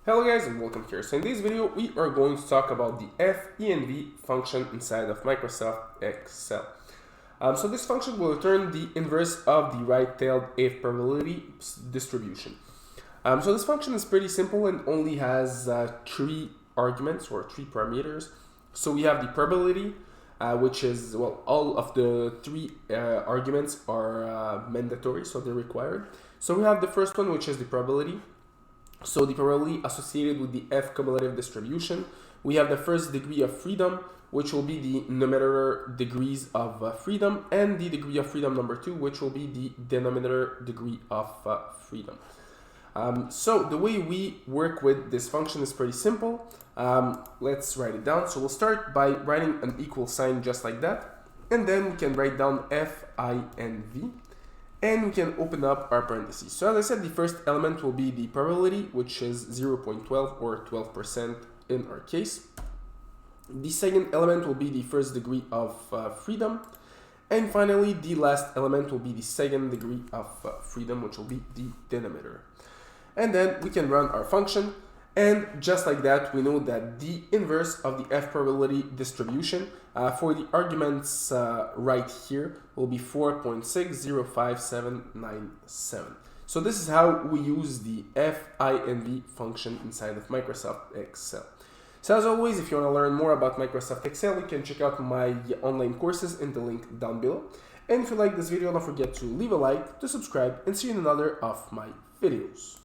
Hello guys and welcome here. So in this video we are going to talk about the FINV function inside of Microsoft Excel. So this function will return the inverse of the right-tailed if probability distribution. So this function is pretty simple and only has three arguments or three parameters. So we have the probability, which is, well, all of the three arguments are mandatory, so they're required. So we have the first one, which is the probability. So the probability associated with the F cumulative distribution. We have the first degree of freedom, which will be the numerator degrees of freedom, and the degree of freedom number 2, which will be the denominator degree of freedom. So the way we work with this function is pretty simple. Let's write it down. So we'll start by writing an equal sign just like that, and then we can write down FINV. And we can open up our parentheses. So as I said, the first element will be the probability, which is 0.12 or 12% in our case. The second element will be the first degree of freedom. And finally, the last element will be the second degree of freedom, which will be the denominator. And then we can run our function. And just like that, we know that the inverse of the F probability distribution for the arguments right here will be 4.605797. So this is how we use the FINV function inside of Microsoft Excel. So as always, if you want to learn more about Microsoft Excel, you can check out my online courses in the link down below. And if you like this video, don't forget to leave a like, to subscribe, and see you in another of my videos.